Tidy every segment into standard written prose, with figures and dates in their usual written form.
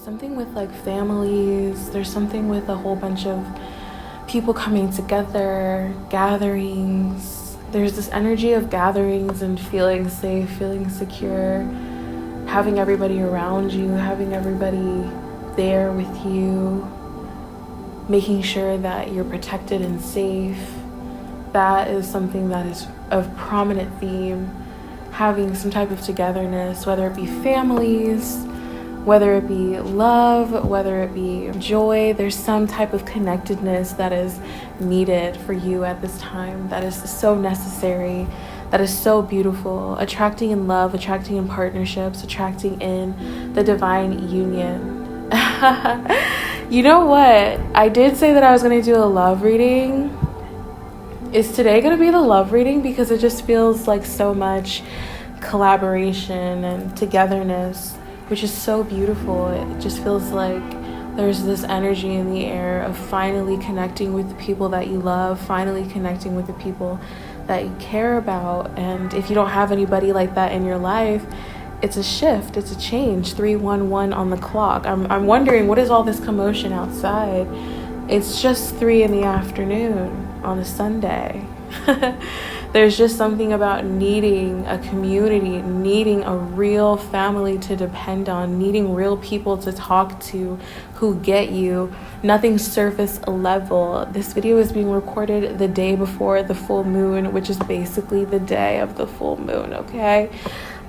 something with like families, there's something with a whole bunch of people coming together, gatherings. There's this energy of gatherings and feeling safe, feeling secure, having everybody around you, having everybody there with you, making sure that you're protected and safe. That is something that is a prominent theme. Having some type of togetherness, whether it be families, whether it be love, whether it be joy, there's some type of connectedness that is needed for you at this time, that is so necessary, that is so beautiful. Attracting in love, attracting in partnerships, attracting in the divine union. You know what? I did say that I was going to do a love reading. Is today going to be the love reading? Because it just feels like so much collaboration and togetherness, which is so beautiful. It just feels like there's this energy in the air of finally connecting with the people that you love, finally connecting with the people that you care about. And if you don't have anybody like that in your life, it's a shift, it's a change. 311 on the clock. I'm wondering, what is all this commotion outside? It's just 3 p.m. on a Sunday. There's just something about needing a community, needing a real family to depend on, needing real people to talk to who get you. Nothing surface level. This video is being recorded the day before the full moon, which is basically the day of the full moon, okay?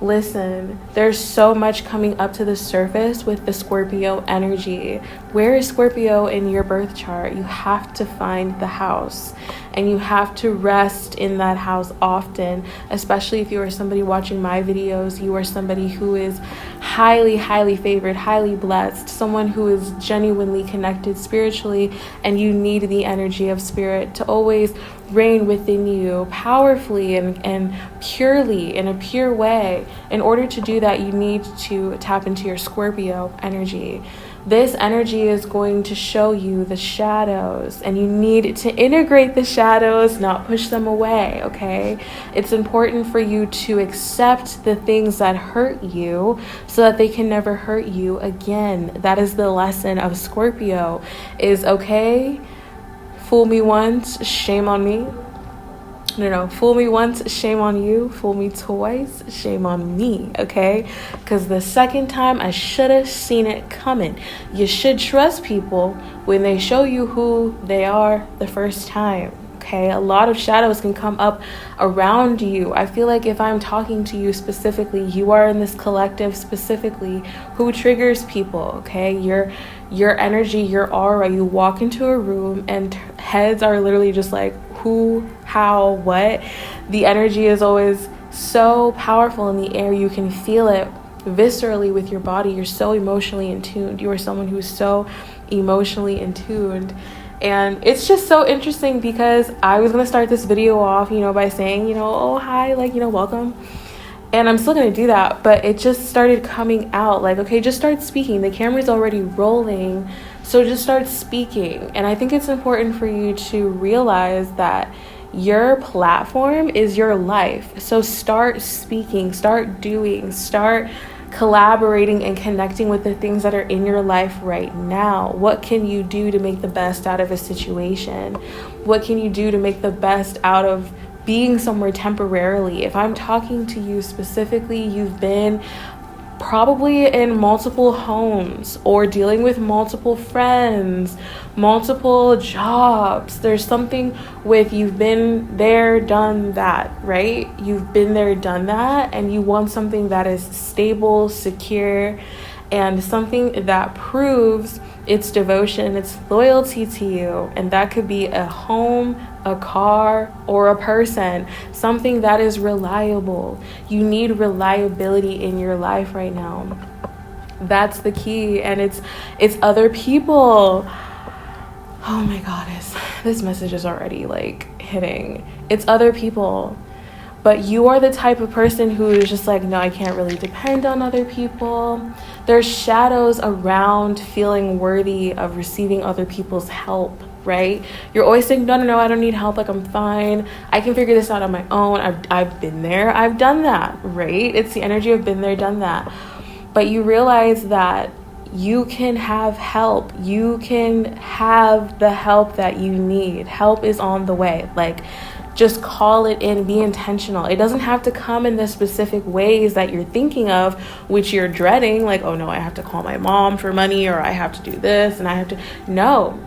Listen, there's so much coming up to the surface with the Scorpio energy. Where is Scorpio in your birth chart? You have to find the house, and you have to rest in that house often, especially if you are somebody watching my videos. You are somebody who is highly, highly favored, highly blessed, someone who is genuinely connected spiritually, and you need the energy of spirit to always reign within you powerfully and purely, in a pure way. In order to do that, you need to tap into your Scorpio energy. This energy is going to show you the shadows, and you need to integrate the shadows, not push them away, okay? It's important for you to accept the things that hurt you so that they can never hurt you again. That is the lesson of Scorpio, is okay, fool me once, shame on me. No, fool me once, shame on you. Fool me twice, shame on me, okay? Because the second time, I should have seen it coming. You should trust people when they show you who they are the first time, okay? A lot of shadows can come up around you. I feel like if I'm talking to you specifically, you are in this collective specifically who triggers people, okay? Your energy, your aura, you walk into a room and heads are literally just like, who, how, what. The energy is always so powerful in the air. You can feel it viscerally with your body. You're so emotionally in tune. You are someone who's so emotionally in tuned. And it's just so interesting because I was going to start this video off, by saying, oh, hi, welcome. And I'm still going to do that, but it just started coming out like, okay, just start speaking. The camera's already rolling, so just start speaking. And I think it's important for you to realize that your platform is your life. So start speaking, start doing, start collaborating and connecting with the things that are in your life right now. What can you do to make the best out of a situation? What can you do to make the best out of being somewhere temporarily? If I'm talking to you specifically, you've been probably in multiple homes or dealing with multiple friends, multiple jobs. There's something with you've been there, done that, right? You've been there, done that, and you want something that is stable, secure, and something that proves its devotion, its loyalty to you. And that could be a home, a car, or a person, something that is reliable. You need reliability in your life right now. That's the key. And it's other people. Oh my goddess, this message is already hitting. It's other people. But you are the type of person who is just like, no, I can't really depend on other people. There's shadows around feeling worthy of receiving other people's help, right? You're always saying, no, I don't need help. I'm fine. I can figure this out on my own. I've been there. I've done that, right? It's the energy of been there, done that. But you realize that You can have help. You can have the help that you need. Help is on the way. Like, just call it in, be intentional. It doesn't have to come in the specific ways that you're thinking of, which you're dreading, like, oh no, I have to call my mom for money, or I have to do this, and I have to. No,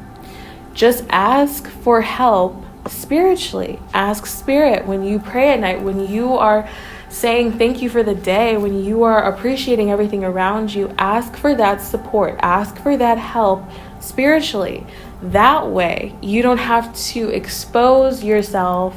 just ask for help spiritually. Ask spirit when you pray at night, when you are saying thank you for the day, when you are appreciating everything around you. Ask for that support. Ask for that help spiritually. That way, you don't have to expose yourself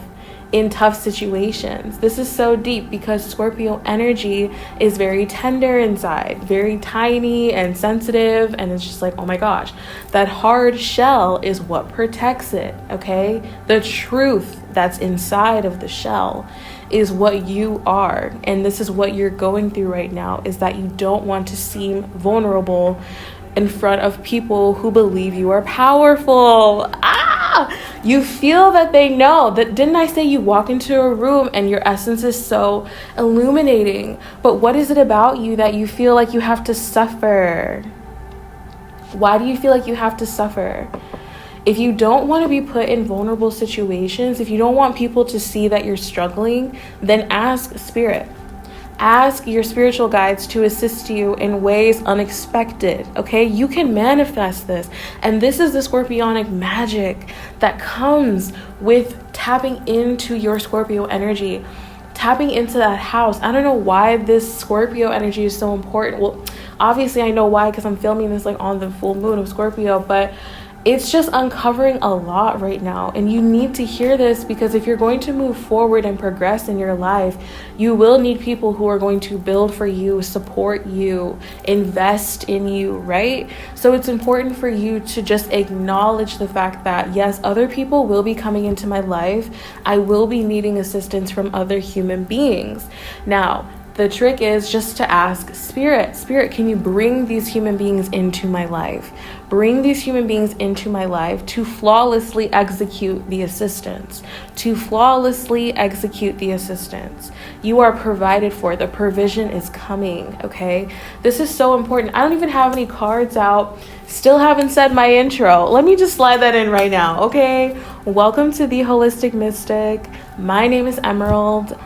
in tough situations. This is so deep because Scorpio energy is very tender inside, very tiny and sensitive. And it's just like, oh my gosh, that hard shell is what protects it, okay? The truth that's inside of the shell is what you are. And this is what you're going through right now, is that you don't want to seem vulnerable in front of people who believe you are powerful. You feel that they know that. Didn't I say you walk into a room and your essence is so illuminating? But what is it about you that you feel like you have to suffer? Why do you feel like you have to suffer? If you don't want to be put in vulnerable situations, if you don't want people to see that you're struggling, then ask spirit. Ask your spiritual guides to assist you in ways unexpected, okay? You can manifest this. And this is the Scorpionic magic that comes with tapping into your Scorpio energy, tapping into that house. I don't know why this Scorpio energy is so important. Well, obviously I know why, because I'm filming this like on the full moon of Scorpio, but it's just uncovering a lot right now. And you need to hear this, because if you're going to move forward and progress in your life, you will need people who are going to build for you, support you, invest in you, right? So it's important for you to just acknowledge the fact that, yes, other people will be coming into my life. I will be needing assistance from other human beings. Now, the trick is just to ask spirit, can you bring these human beings into my life? Bring these human beings into my life to flawlessly execute the assistance. To flawlessly execute the assistance. You are provided for. The provision is coming, okay? This is so important. I don't even have any cards out. Still haven't said my intro. Let me just slide that in right now, okay? Welcome to The Holistic Mystic. My name is Emerald.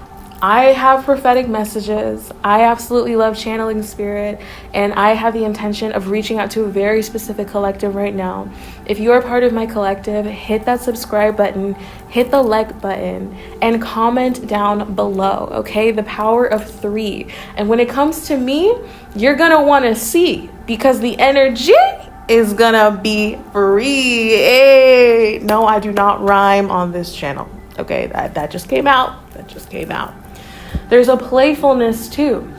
I have prophetic messages. I absolutely love channeling spirit, and I have the intention of reaching out to a very specific collective right now. If you are part of my collective, hit that subscribe button, hit the like button, and comment down below, okay? The power of 3. And when it comes to me, you're gonna wanna see, because the energy is gonna be free. Hey. No, I do not rhyme on this channel. Okay, that just came out. That just came out. There's a playfulness too.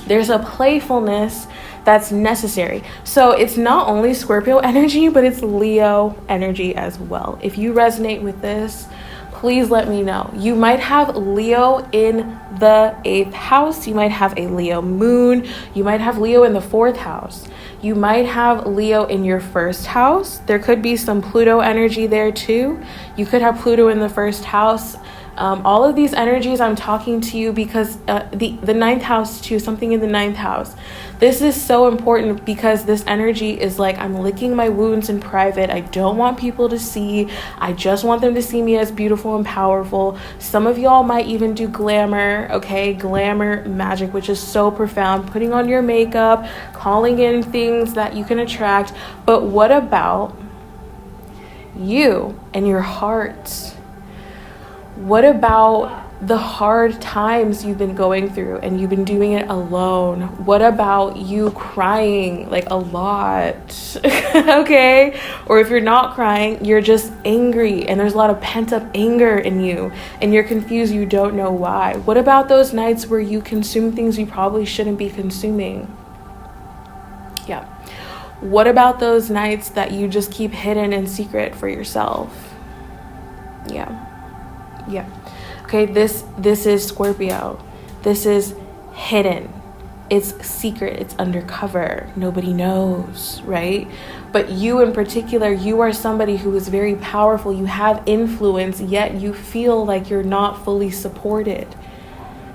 There's a playfulness that's necessary. So it's not only Scorpio energy, but it's Leo energy as well. If you resonate with this, please let me know. You might have Leo in the 8th house. You might have a Leo moon. You might have Leo in the 4th house. You might have Leo in your 1st house. There could be some Pluto energy there too. You could have Pluto in the 1st house. All of these energies, I'm talking to you because the 9th house too, something in the 9th house. This is so important because this energy is like, I'm licking my wounds in private. I don't want people to see. I just want them to see me as beautiful and powerful. Some of y'all might even do glamour, okay? Glamour magic, which is so profound. Putting on your makeup, calling in things that you can attract. But what about you and your heart? What about the hard times you've been going through and you've been doing it alone? What about you crying like a lot? Okay? Or if you're not crying, you're just angry and there's a lot of pent-up anger in you and you're confused, you don't know why. What about those nights where you consume things you probably shouldn't be consuming? Yeah. What about those nights that you just keep hidden in secret for yourself? Yeah. Okay, this is Scorpio. This is hidden. It's secret. It's undercover. Nobody knows, right? But you in particular, you are somebody who is very powerful. You have influence, yet you feel like you're not fully supported.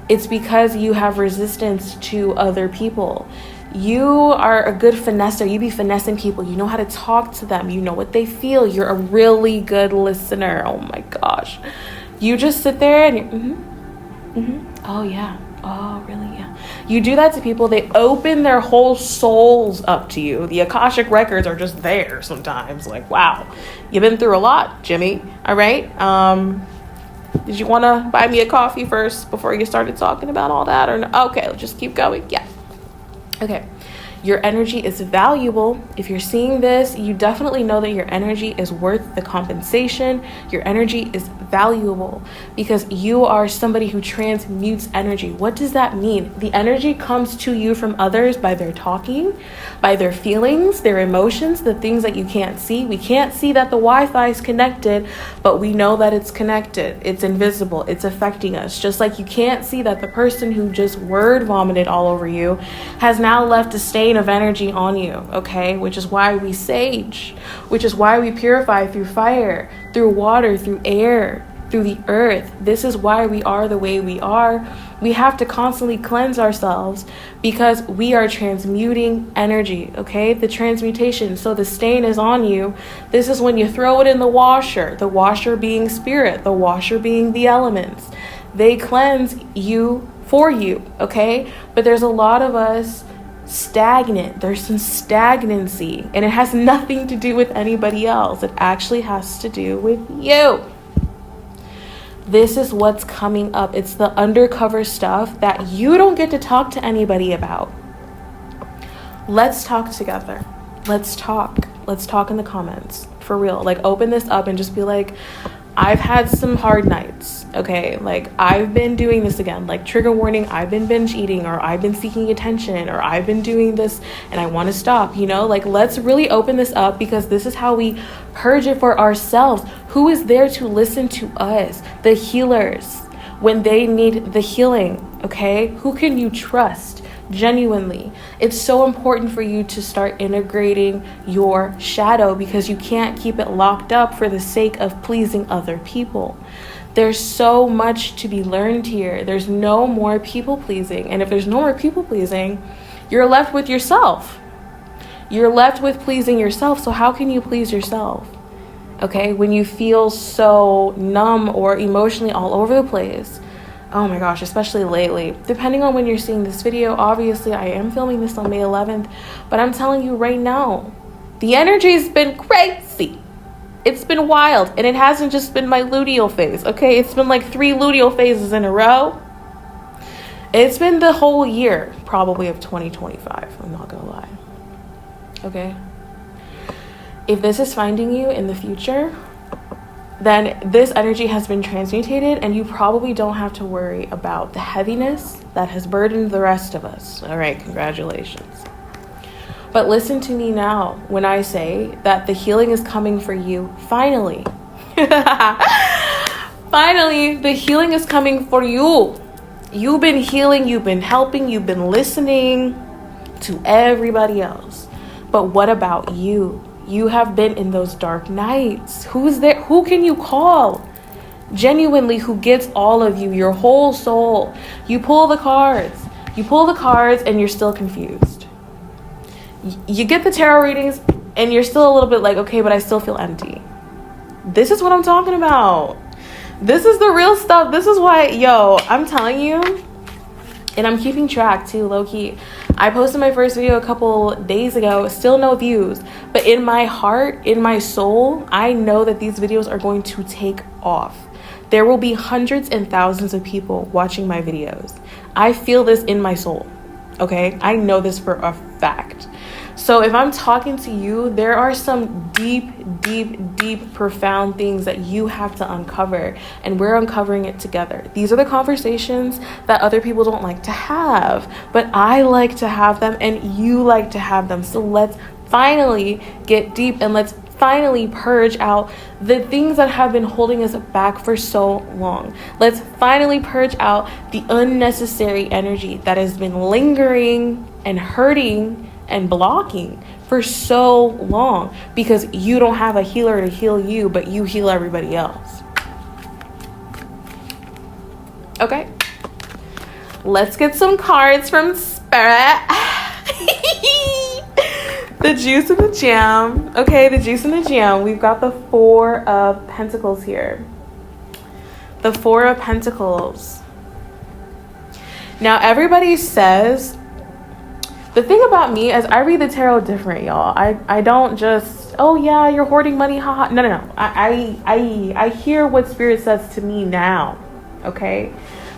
It's because you have resistance to other people. You are a good finesser. You be finessing people. You know how to talk to them. You know what they feel. You're a really good listener. Oh my gosh. You just sit there and oh yeah. Oh, really? Yeah. You do that to people. They open their whole souls up to you. The Akashic records are just there sometimes. Like, wow, you've been through a lot, Jimmy. All right. Did you want to buy me a coffee first before you started talking about all that? Or no? Okay, let's just keep going. Yeah. Okay. Your energy is valuable. If you're seeing this, you definitely know that your energy is worth the compensation. Your energy is valuable because you are somebody who transmutes energy. What does that mean? The energy comes to you from others by their talking, by their feelings, their emotions, the things that you can't see. We can't see that the Wi-Fi is connected, but we know that it's connected. It's invisible. It's affecting us. Just like you can't see that the person who just word vomited all over you has now left a stain of energy on you, okay? Which is why we sage, which is why we purify through fire, through water, through air, through the earth. This is why we are the way we are. We have to constantly cleanse ourselves because we are transmuting energy, okay? The transmutation. So the stain is on you. This is when you throw it in the washer being spirit, the washer being the elements. They cleanse you for you, okay? But there's a lot of us stagnant. There's some stagnancy, and it has nothing to do with anybody else. It actually has to do with you. This is what's coming up. It's the undercover stuff that you don't get to talk to anybody about. Let's talk together. Let's talk. Let's talk in the comments. For real. Like, open this up and just be like, I've had some hard nights, okay? Like, I've been doing this again. Like, trigger warning, I've been binge eating, or I've been seeking attention, or I've been doing this and I want to stop, you know? Like, let's really open this up because this is how we purge it for ourselves. Who is there to listen to us? The healers, when they need the healing, okay? Who can you trust? Genuinely, it's so important for you to start integrating your shadow because you can't keep it locked up for the sake of pleasing other people. There's so much to be learned here. There's no more people pleasing. And if there's no more people pleasing, you're left with yourself. You're left with pleasing yourself. So how can you please yourself? Okay, when you feel so numb or emotionally all over the place. Oh my gosh, especially lately. Depending on when you're seeing this video, obviously I am filming this on May 11th, but I'm telling you right now, the energy's been crazy. It's been wild, and it hasn't just been my luteal phase, okay? It's been like 3 luteal phases in a row. It's been the whole year, probably, of 2025, I'm not gonna lie, okay? If this is finding you in the future, then this energy has been transmutated and you probably don't have to worry about the heaviness that has burdened the rest of us. All right, congratulations. But listen to me now when I say that the healing is coming for you. Finally. Finally, the healing is coming for you. You've been healing, you've been helping, you've been listening to everybody else. But what about you? You have been in those dark nights. Who's there? Who can you call? Genuinely, who gets all of you, your whole soul. You pull the cards. You pull the cards and you're still confused. You get the tarot readings and you're still a little bit like, okay, but I still feel empty. This is what I'm talking about. This is the real stuff. This is why, I'm telling you, and I'm keeping track too, low-key. I posted my first video a couple days ago, still no views. But in my heart, in my soul, I know that these videos are going to take off. There will be hundreds and thousands of people watching my videos. I feel this in my soul, okay? I know this for a fact. So if I'm talking to you, there are some deep, profound things that you have to uncover, and we're uncovering it together. These are the conversations that other people don't like to have, but I like to have them and you like to have them. So let's finally get deep and let's finally purge out the things that have been holding us back for so long. Let's finally purge out the unnecessary energy that has been lingering and hurting and blocking for so long because you don't have a healer to heal you, but you heal everybody else. Okay, let's get some cards from Spirit. The juice and the jam. Okay, the juice and the jam. We've got the Four of Pentacles here. The Four of Pentacles. Now, everybody says, the thing about me is I read the tarot different, y'all. I don't just, oh yeah, you're hoarding money, haha. No. I hear what Spirit says to me now, okay?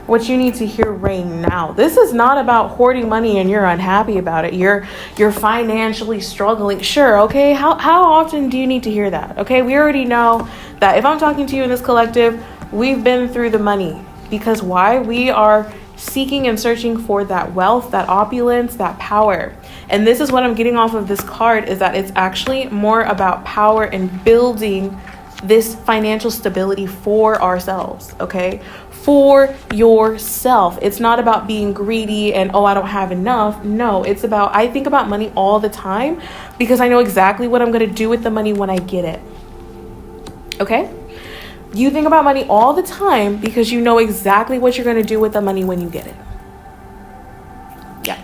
What you need to hear right now. This is not about hoarding money and you're unhappy about it. You're financially struggling. Sure, okay? How often do you need to hear that? Okay, we already know that if I'm talking to you in this collective, we've been through the money. Because why? We are seeking and searching for that wealth, that opulence, that power. And this is what I'm getting off of this card, is that it's actually more about power and building this financial stability for ourselves, okay? For yourself. It's not about being greedy and, oh, I don't have enough. No, it's about, I think about money all the time because I know exactly what I'm going to do with the money when I get it. Okay? You think about money all the time because you know exactly what you're going to do with the money when you get it. Yeah.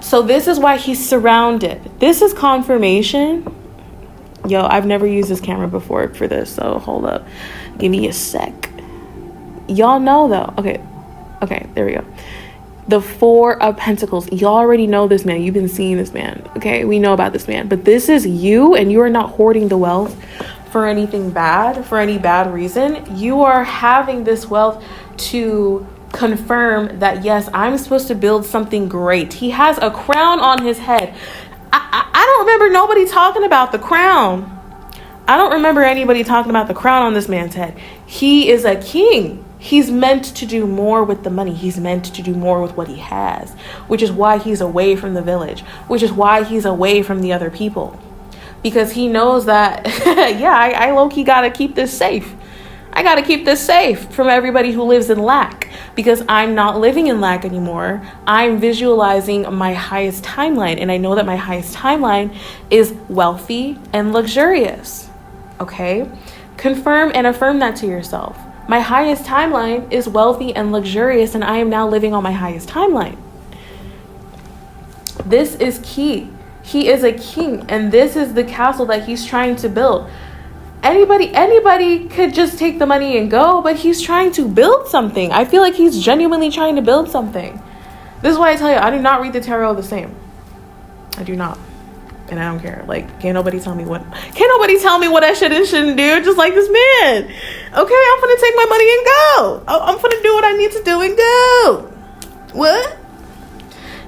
So this is why he's surrounded. This is confirmation. Yo, I've never used this camera before for this, so hold up. Give me a sec. Y'all know though. Okay, there we go. The Four of Pentacles. Y'all already know this man. You've been seeing this man. Okay, we know about this man. But this is you, and you are not hoarding the wealth for anything bad, for any bad reason. You are having this wealth to confirm that, yes, I'm supposed to build something great. He has a crown on his head. I don't remember nobody talking about the crown. I don't remember anybody talking about the crown on this man's head. He is a king. He's meant to do more with the money. He's meant to do more with what he has, which is why he's away from the village, which is why he's away from the other people. Because he knows that, yeah, I low-key got to keep this safe. I got to keep this safe from everybody who lives in lack, because I'm not living in lack anymore. I'm visualizing my highest timeline, and I know that my highest timeline is wealthy and luxurious. Okay? Confirm and affirm that to yourself. My highest timeline is wealthy and luxurious, and I am now living on my highest timeline. This is key. He is a king, and this is the castle that he's trying to build. Anybody could just take the money and go, but he's trying to build something. I feel like he's genuinely trying to build something. This is why I tell you, I do not read the tarot the same. I do not. And I don't care. Like, can't nobody tell me what I should and shouldn't do, just like this man. Okay, I'm gonna take my money and go. I'm gonna do what I need to do and go. What?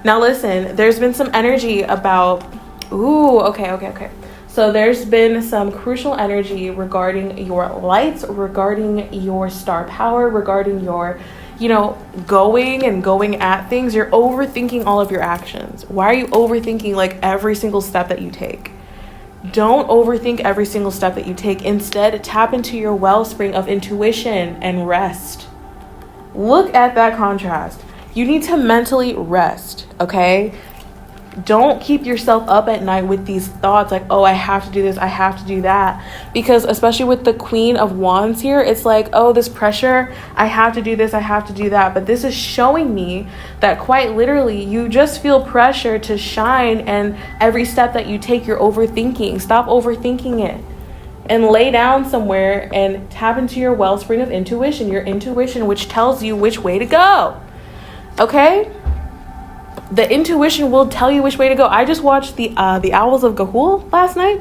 Now listen, there's been some energy about, okay. So there's been some crucial energy regarding your lights, regarding your star power, regarding your, going at things. You're overthinking all of your actions. Why are you overthinking like every single step that you take? Don't overthink every single step that you take. Instead, tap into your wellspring of intuition and rest. Look at that contrast. You need to mentally rest, okay? Don't keep yourself up at night with these thoughts like, oh, I have to do this, I have to do that. Because especially with the Queen of Wands here, it's like, oh, this pressure, I have to do this, I have to do that. But this is showing me that quite literally, you just feel pressure to shine, and every step that you take, you're overthinking. Stop overthinking it. And lay down somewhere and tap into your wellspring of intuition, your intuition, which tells you which way to go. Okay? The intuition will tell you which way to go. I just watched the Owls of Ga'Hoole last night.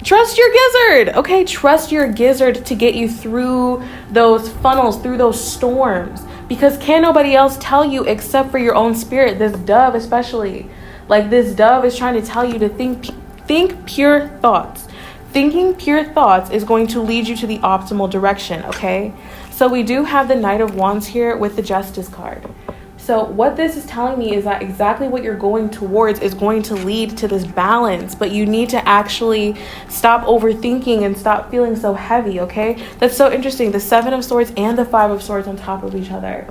Trust your gizzard, okay? Trust your gizzard to get you through those funnels, through those storms. Because can't nobody else tell you except for your own spirit. This dove especially. Like, this dove is trying to tell you to think pure thoughts. Thinking pure thoughts is going to lead you to the optimal direction, okay? So we do have the Knight of Wands here with the Justice card. So what this is telling me is that exactly what you're going towards is going to lead to this balance, but you need to actually stop overthinking and stop feeling so heavy, okay? That's so interesting. The Seven of Swords and the Five of Swords on top of each other.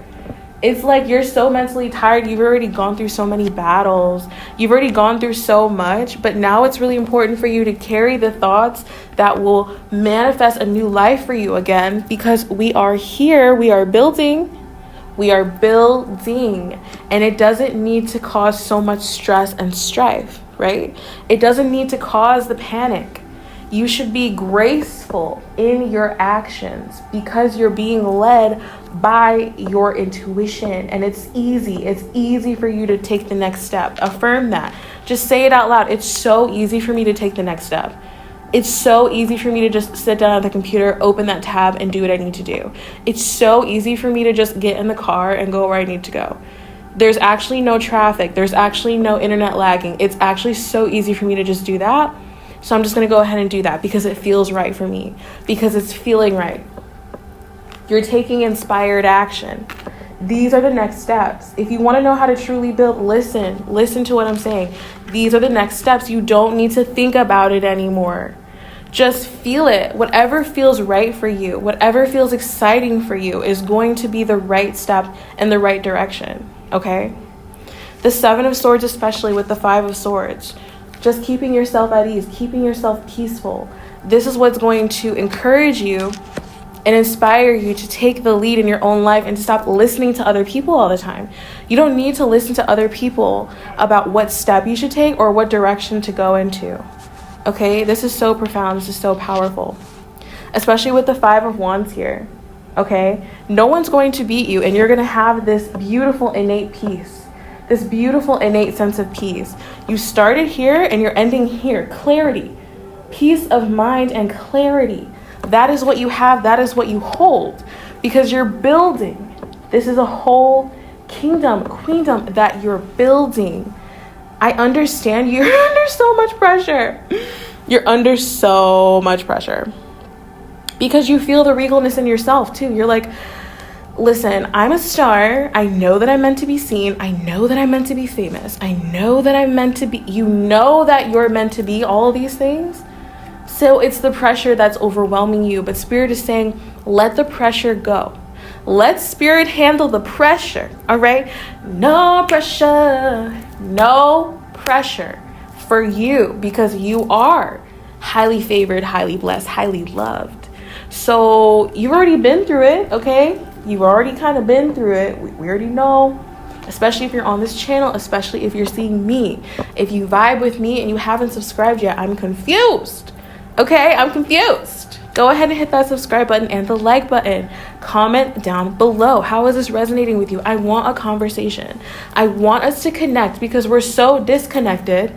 It's like you're so mentally tired. You've already gone through so many battles. You've already gone through so much, but now it's really important for you to carry the thoughts that will manifest a new life for you again, because we are here, we are building. We are building, and it doesn't need to cause so much stress and strife, right? It doesn't need to cause the panic. You should be graceful in your actions because you're being led by your intuition, and it's easy. It's easy for you to take the next step. Affirm that. Just say it out loud. It's so easy for me to take the next step. It's so easy for me to just sit down at the computer, open that tab, and do what I need to do. It's so easy for me to just get in the car and go where I need to go. There's actually no traffic. There's actually no internet lagging. It's actually so easy for me to just do that. So I'm just going to go ahead and do that because it feels right for me, because it's feeling right. You're taking inspired action. These are the next steps. If you want to know how to truly build, listen to what I'm saying. These are the next steps. You don't need to think about it anymore. Just feel it. Whatever feels right for you, whatever feels exciting for you is going to be the right step in the right direction, okay? The Seven of Swords, especially with the Five of Swords, just keeping yourself at ease, keeping yourself peaceful. This is what's going to encourage you and inspire you to take the lead in your own life and to stop listening to other people all the time. You don't need to listen to other people about what step you should take or what direction to go into. Okay, this is so profound. This is so powerful, especially with the Five of Wands here. Okay, no one's going to beat you, and you're going to have this beautiful innate peace, this beautiful innate sense of peace. You started here and you're ending here. Clarity, peace of mind, and clarity. That is what you have. That is what you hold, because you're building. This is a whole kingdom, queendom that you're building. I understand you're under so much pressure. You're under so much pressure because you feel the regalness in yourself too. You're like, listen, I'm a star. I know that I'm meant to be seen. I know that I'm meant to be famous. I know that I'm meant to be, you know that you're meant to be all of these things. So it's the pressure that's overwhelming you. But Spirit is saying, let the pressure go. Let Spirit handle the pressure, all right? No pressure for you, because you are highly favored, highly blessed, highly loved. So you've already been through it, okay? You've already kind of been through it. We already know, especially if you're on this channel, especially if you're seeing me. If you vibe with me and you haven't subscribed yet, I'm confused, okay? I'm confused. Go ahead and hit that subscribe button and the like button. Comment down below. How is this resonating with you? I want a conversation. I want us to connect because we're so disconnected.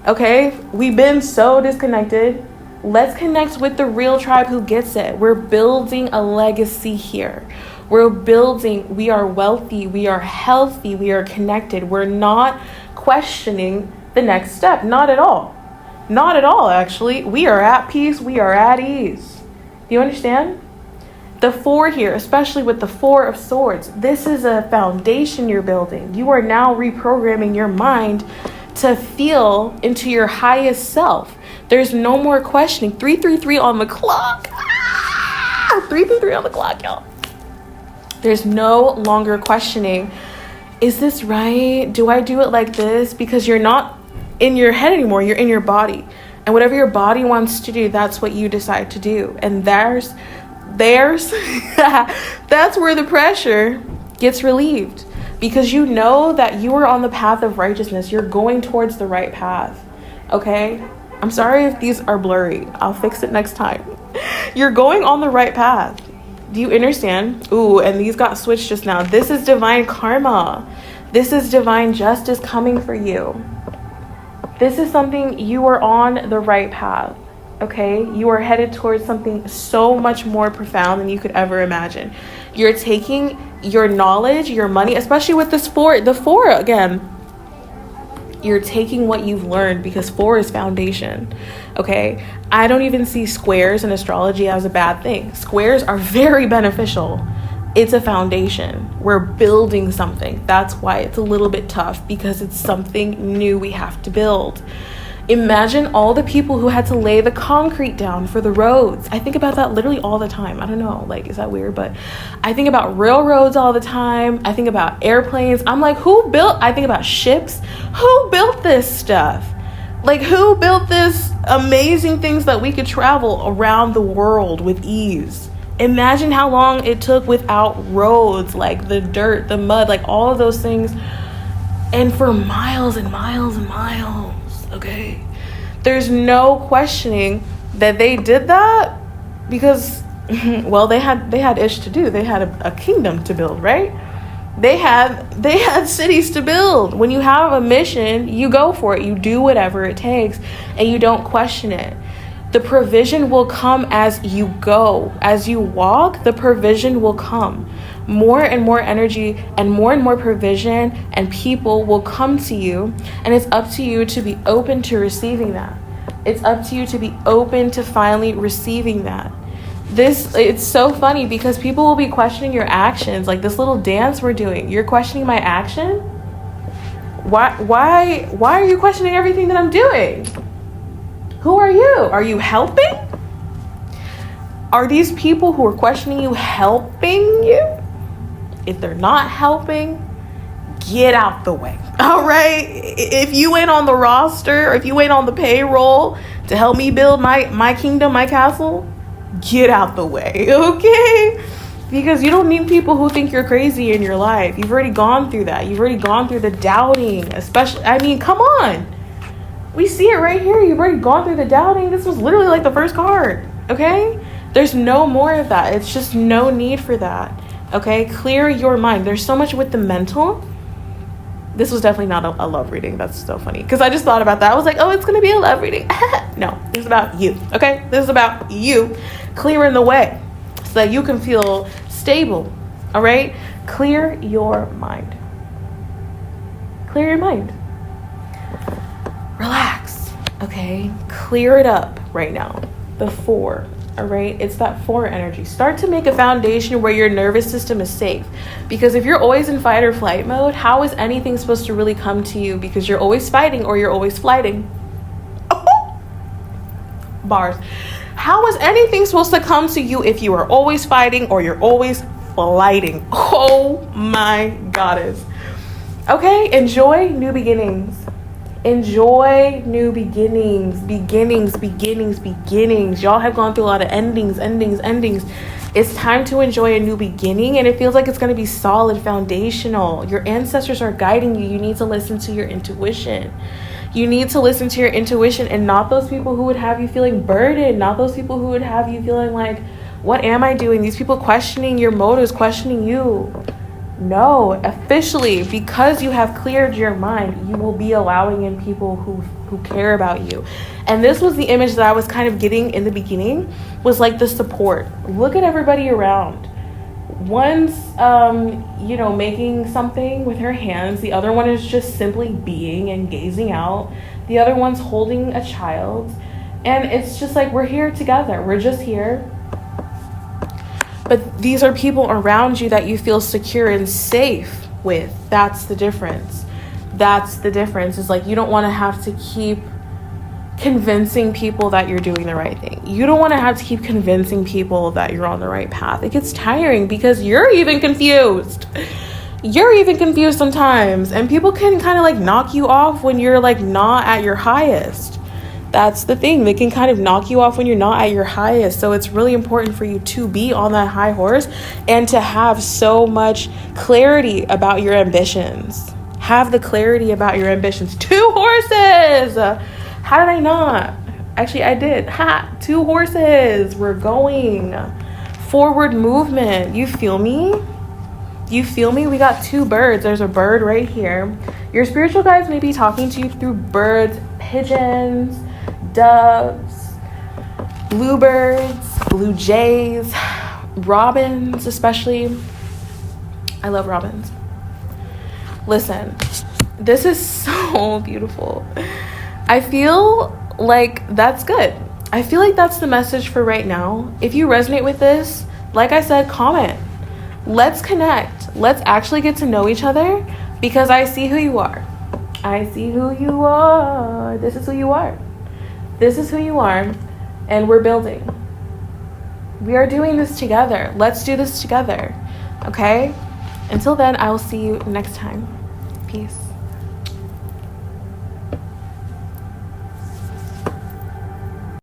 Okay? We've been so disconnected. Let's connect with the real tribe who gets it. We're building a legacy here. We're building. We are wealthy. We are healthy. We are connected. We're not questioning the next step. Not at all. Not at all, actually. We are at peace. We are at ease. Do you understand? The Four here, especially with the Four of Swords, this is a foundation you're building. You are now reprogramming your mind to feel into your highest self. There's no more questioning. 333 on the clock. 333 on the clock, y'all. There's no longer questioning. Is this right? Do I do it like this? Because you're not in your head anymore. You're in your body. And whatever your body wants to do, that's what you decide to do. And there's that's where the pressure gets relieved, because you know that you are on the path of righteousness. You're going towards the right path. Okay? I'm sorry if these are blurry. I'll fix it next time. You're going on the right path. Do you understand? Ooh, and these got switched just now. This is divine karma. This is divine justice coming for you. This is something, you are on the right path, okay? You are headed towards something so much more profound than you could ever imagine. You're taking your knowledge, your money, especially with this the four again. You're taking what you've learned, because four is foundation, okay? I don't even see squares in astrology as a bad thing. Squares are very beneficial. It's a foundation. We're building something. That's why it's a little bit tough, because it's something new we have to build. Imagine all the people who had to lay the concrete down for the roads. I think about that literally all the time. I don't know, like, is that weird? But I think about railroads all the time. I think about airplanes. I'm like, I think about ships. Who built this stuff? Like, who built this amazing things that we could travel around the world with ease? Imagine how long it took without roads, like the dirt, the mud, like all of those things. And for miles and miles and miles, okay? There's no questioning that they did that because, well, they had ish to do. They had a kingdom to build, right? They had cities to build. When you have a mission, you go for it. You do whatever it takes and you don't question it. The provision will come as you go. As you walk, the provision will come. More and more energy and more provision and people will come to you. And it's up to you to be open to receiving that. It's up to you to be open to finally receiving that. It's so funny because people will be questioning your actions. Like this little dance we're doing. You're questioning my action? Why are you questioning everything that I'm doing? Who are you? Are you helping? Are these people who are questioning you helping you? If they're not helping, get out the way. All right? If you ain't on the roster, or if you ain't on the payroll to help me build my kingdom, my castle, get out the way, okay? Because you don't need people who think you're crazy in your life. You've already gone through that. You've already gone through the doubting, especially, I mean, come on. We see it right here. You've already gone through the doubting. This was literally like the first card, okay? There's no more of that. It's just no need for that, okay? Clear your mind. There's so much with the mental. This was definitely not a love reading. That's so funny. Because I just thought about that. I was like, oh, it's going to be a love reading. No, this is about you, okay? This is about you clearing the way so that you can feel stable, all right? Clear your mind. Clear your mind. Relax, okay? Clear it up right now. The 4, all right? It's that 4 energy. Start to make a foundation where your nervous system is safe. Because if you're always in fight or flight mode, how is anything supposed to really come to you? Because you're always fighting or you're always flighting. Oh. Bars. How is anything supposed to come to you if you are always fighting or you're always flighting? Oh my goddess. Okay, enjoy new beginnings. Enjoy new beginnings. Y'all have gone through a lot of endings. It's time to enjoy a new beginning, and it feels like it's going to be solid, foundational. Your ancestors are guiding you. You need to listen to your intuition. You need to listen to your intuition and not those people who would have you feeling burdened, not those people who would have you feeling like, what am I doing? These people questioning your motives, questioning you. No, officially, because you have cleared your mind, you will be allowing in people who care about you. And this was the image that I was kind of getting in the beginning, was like the support. Look at everybody around. One's, making something with her hands. The other one is just simply being and gazing out. The other one's holding a child. And it's just like, we're here together. We're just here. But these are people around you that you feel secure and safe with. That's the difference. It's like you don't want to have to keep convincing people that you're doing the right thing. You don't want to have to keep convincing people that you're on the right path. It gets tiring because you're even confused. You're even confused sometimes. And people can kind of like knock you off when you're like not at your highest. That's the thing. They can kind of knock you off when you're not at your highest. So it's really important for you to be on that high horse and to have so much clarity about your ambitions. Have the clarity about your ambitions. 2 horses. How did I not? Actually, I did. 2 horses. We're going. Forward movement. You feel me? We got 2 birds. There's a bird right here. Your spiritual guides may be talking to you through birds, pigeons, doves, bluebirds, blue jays, robins especially. I love robins. Listen, this is so beautiful. I feel like that's good. I feel like that's the message for right now. If you resonate with this, like I said, comment. Let's connect. Let's actually get to know each other because I see who you are. This is who you are. And we're building. We are doing this together. Let's do this together. Okay? Until then, I will see you next time. Peace.